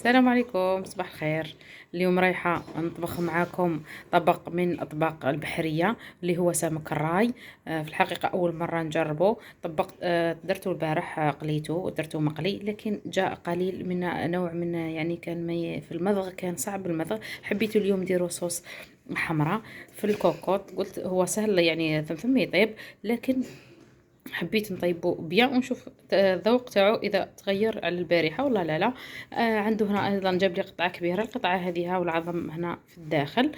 السلام عليكم، صباح الخير. اليوم رايحة نطبخ معاكم طبق من أطباق البحرية اللي هو سمك الراي. في الحقيقة أول مرة نجربه. طبقت درته البارح، قليته ودرته مقلي، لكن جاء قليل من نوع من يعني كان في المضغ كان صعب المضغ. حبيت اليوم نديرو صوص حمراء في الكوكوط، قلت هو سهل يعني ثم يطيب، لكن حبيت نطيبه بيان ونشوف الذوق تاعو اذا تغير على البارحه ولا لا. عنده هنا ايضا جاب لي قطعه كبيره، القطعه هذه ها والعظم هنا في الداخل.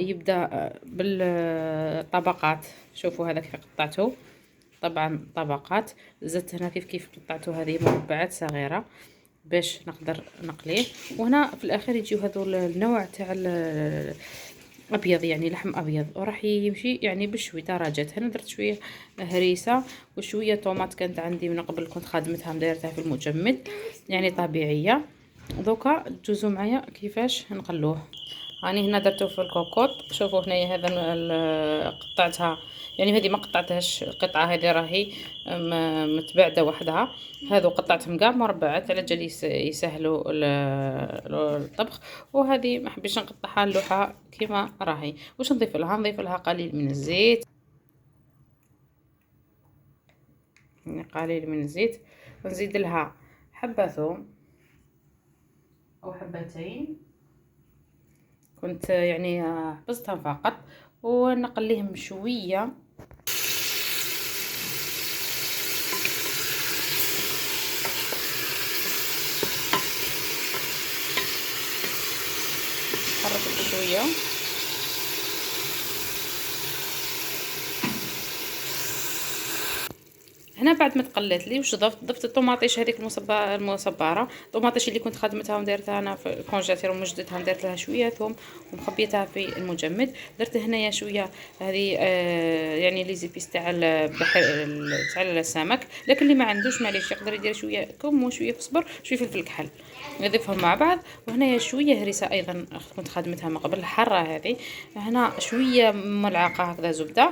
يبدا بالطبقات. شوفوا هذا كيف قطعته، طبعا طبقات. زدت هنا كيف قطعته هذه مربعات صغيره باش نقدر نقليه. وهنا في الاخير يجيو هذو النوع تاع ابيض، يعني لحم ابيض، وراح يمشي يعني بشوي درجات. هنا درت شويه هريسه وشويه طوماط كانت عندي من قبل، كنت خادمتها مدايرتها في المجمد يعني طبيعيه. دوكا تجوزوا معايا كيفاش نقلوه. راني هنا درته في الكوكوط. شوفوا هنايا هذا قطعتها، يعني هذه ما قطعتهاش، القطعه هذه راهي متباعده وحدها. هذو قطعتهم كاع مربعات على جال يسهلوا الطبخ. وهذه ما حبيتش نقطعها اللوحه كيما راهي. واش نضيف لها؟ نضيف لها قليل من الزيت، يعني قليل من الزيت. نزيد لها حبه ثوم او حبتين، كنت يعني حبستهم فقط، ونقليهم شويه. حركت شويه. هنا بعد ما تقلات لي واش ضفت الطوماطيش هذيك المصبره، الطوماطيش اللي كنت خدمتها ودرتها انا في الكونجيلاتور ومجدتها، ودرت لها شويه ثوم ومخبيتها في المجمد. درت هنايا شويه هذه يعني لي زيبيس تاع البحر تاع السمك، لكن اللي ما عندوش معليش يقدر يدير شويه كمون، شويه كزبر، شويه فلفل كحل، نضيفهم مع بعض. وهنايا شويه هريسه ايضا كنت خدمتها من قبل الحاره هذه. هنا شويه ملعقه هكذا زبده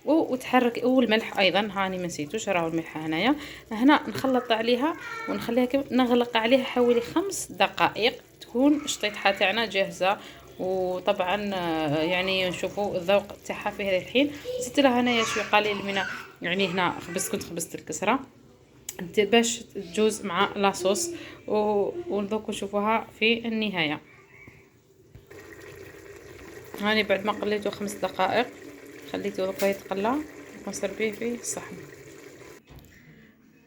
وتحرك. والملح ايضا هاني ما نسيتوش، راهو الملح هنايا. هنا نخلط عليها ونخليها نغلق عليها حوالي 5 دقائق تكون الشطيحه تاعنا جاهزه. وطبعا يعني نشوفوا الذوق تاعها في هذا الحين. زدت لها هنايا شويه قليل من، يعني هنا كنت خبزت الكسره باش تجوز مع لاصوص. ودوك نشوفوها في النهايه. هاني بعد ما قليته 5 دقائق خليته دوكا يتقلى ونصربيه في الصحن.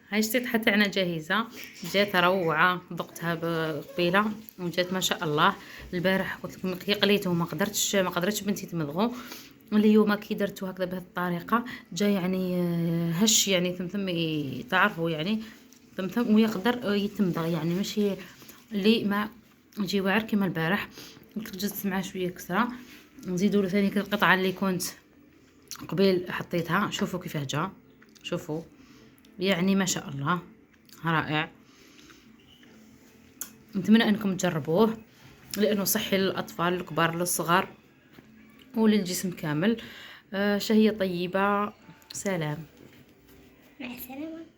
هاي الشطيحة تاعنا جاهزة، جات روعة، ذقتها قبيلة وجات ما شاء الله. البارح قلت لكم كي قليته ما قدرتش بنتي تمضغو. اليوم كي درتو هكذا بهذه الطريقة جا يعني هش، يعني ثم تعرفوا يعني ثم ويقدر يتمضغ، يعني ماشي اللي ما يجي واعر كيما البارح. جزت معاه شوية كسرة، نزيدوا له ثاني القطعة اللي كنت قبيل حطيتها. شوفوا كيفاه جا، شوفوا يعني ما شاء الله رائع. نتمنى انكم تجربوه لانه صحي للاطفال الكبار للصغار وللجسم كامل. شهية طيبة. سلام. مع السلامة.